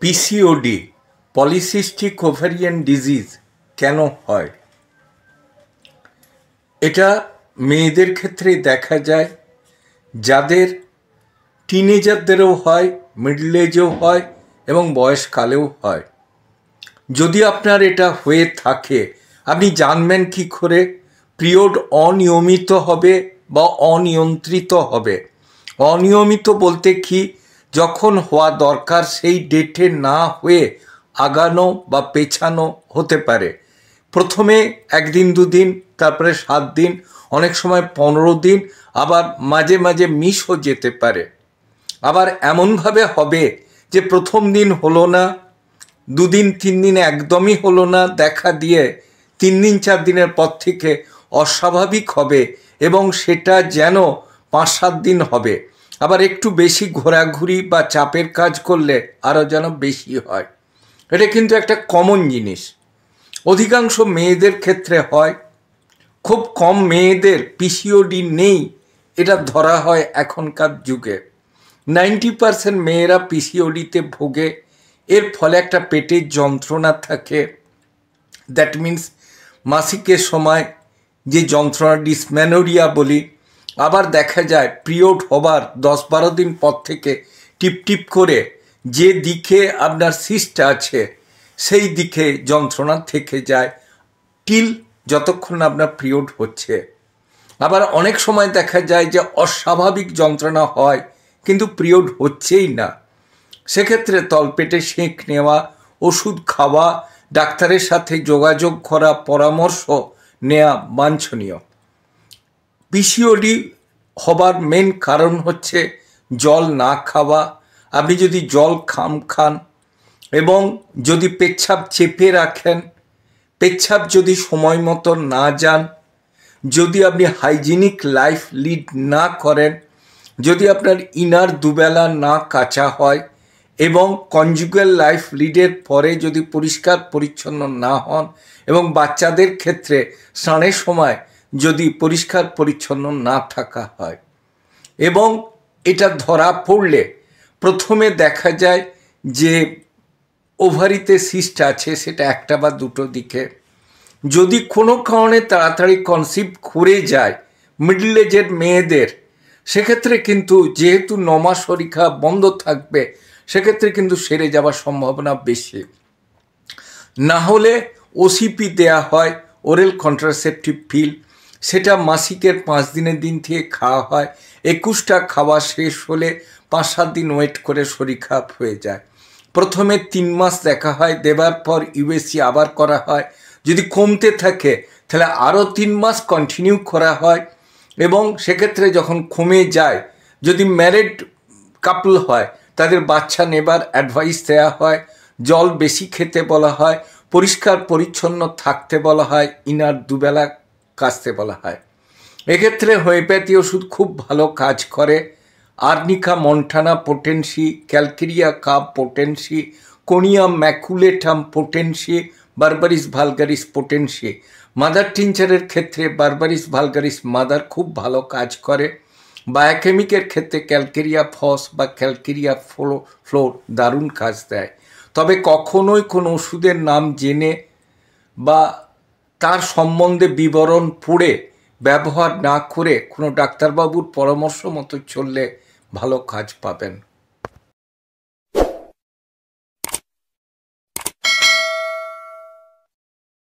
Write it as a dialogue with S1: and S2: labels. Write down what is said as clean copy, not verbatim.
S1: PCOD polycystic ovarian disease কেন হয়? এটা মেয়েদের ক্ষেত্রে দেখা যায়, যাদের টিনেজারদেরও হয়, মিডল এজেও হয় এবং বয়সকালেও হয়। যদি আপনার এটা হয়ে থাকে, আপনি জানবেন কি করে? পিরিয়ড অনিয়মিত হবে বা অনিয়ন্ত্রিত হবে। অনিয়মিত বলতে কি, যখন হওয়া দরকার সেই ডেটে না হয়ে আগানো বা পেছানো হতে পারে। প্রথমে একদিন দুদিন, তারপরে 7 দিন, অনেক সময় 15 দিন, আবার মাঝে মাঝে মিসও যেতে পারে। আবার এমনভাবে হবে যে প্রথম দিন হলো না, 2 দিন 3 দিন একদমই হলো না, দেখা দিয়ে 3 দিন 4 দিনের পর থেকে অস্বাভাবিক হবে এবং সেটা যেন 5-7 দিন হবে। আবার একটু বেশি ঘোরাঘুরি বা চাপের কাজ করলে আরও যেন বেশি হয়। এটা কিন্তু একটা কমন জিনিস, অধিকাংশ মেয়েদের ক্ষেত্রে হয়। খুব কম মেয়েদের পিসিওডি নেই, এটা ধরা হয় এখনকার যুগে। 90% মেয়েরা পিসিওডিতে ভোগে। এর ফলে একটা পেটের যন্ত্রণা থাকে, দ্যাট মিন্স মাসিকের সময় যে যন্ত্রণা, ডিসমেনোরিয়া বলি। আবার দেখা যায় পিরিয়ড হবার 10-12 দিন পর থেকে টিপ টিপ করে যে দিকে আপনার সিস্ট আছে সেই দিকে যন্ত্রণা থেকে যায় টিল যতক্ষণ আপনার পিরিয়ড হচ্ছে। আবার অনেক সময় দেখা যায় যে অস্বাভাবিক যন্ত্রণা হয় কিন্তু পিরিয়ড হচ্ছেই না। সেক্ষেত্রে তলপেটে সেঁক নেওয়া, ওষুধ খাওয়া, ডাক্তারের সাথে যোগাযোগ করা, পরামর্শ নেওয়া বাঞ্ছনীয়। পিসিওডি হবার মেন কারণ হচ্ছে জল না খাওয়া। আপনি যদি জল খান এবং যদি পেচ্ছাপ চেপে রাখেন, পেচ্ছাপ যদি সময় মতো না যান, যদি আপনি হাইজিনিক লাইফ লিড না করেন, যদি আপনার ইনার দুবেলা না কাচা হয় এবং কনজুগাল লাইফ লিডের পরে যদি পরিষ্কার পরিচ্ছন্ন না হন এবং বাচ্চাদের ক্ষেত্রে স্নানের সময় যদি পরিষ্কার পরিচ্ছন্ন না থাকা হয়, এবং এটা ধরা পড়লে প্রথমে দেখা যায় যে ওভারিতে সিস্ট আছে, সেটা একটা বা দুটো দিকে। যদি কোনো কারণে তাড়াতাড়ি কনসিভ করে যায় মিডল এজের মেয়েদের, সেক্ষেত্রে কিন্তু যেহেতু 9 মাস পরীক্ষা বন্ধ থাকবে, সেক্ষেত্রে কিন্তু সেরে যাওয়ার সম্ভাবনা বেশি। না হলে ওসিপি দেয়া হয়, ওরাল কন্ট্রাসেপটিভ পিল, সেটা মাসিকের 5 দিনের দিন থেকে খাওয়া হয়। 21টা খাওয়া শেষ হলে 5-7 দিন ওয়েট করে শরীর খারাপ হয়ে যায়। প্রথমে 3 মাস দেখা হয়, দেবার পর ইউএসজি আবার করা হয়। যদি কমতে থাকে তাহলে আরও 3 মাস কন্টিনিউ করা হয় এবং সেক্ষেত্রে যখন কমে যায়, যদি ম্যারিড কাপল হয় তাদের বাচ্চা নেবার অ্যাডভাইস দেওয়া হয়, জল বেশি খেতে বলা হয়, পরিষ্কার পরিচ্ছন্ন থাকতে বলা হয়, ইনার দুবেলা কাচতে বলা হয়। এক্ষেত্রে হোমিওপ্যাথি ওষুধ খুব ভালো কাজ করে। Arnica montana potency, calcarea carb potency, conium maculatum potency, berberis vulgaris potency. Mother টিনচারের ক্ষেত্রে বারবারিস ভালগারিস মাদার খুব ভালো কাজ করে। বায়োকেমিকের ক্ষেত্রে ক্যালকেরিয়া ফস বা ক্যালকেরিয়া ফ্লোর দারুণ কাজ দেয়। তবে কখনোই কোনো ওষুধের নাম জেনে বা তার সম্বন্ধে বিবরণ পড়ে ব্যবহার না করে কোনো ডাক্তারবাবুর পরামর্শ মতো চললে ভালো কাজ পাবেন।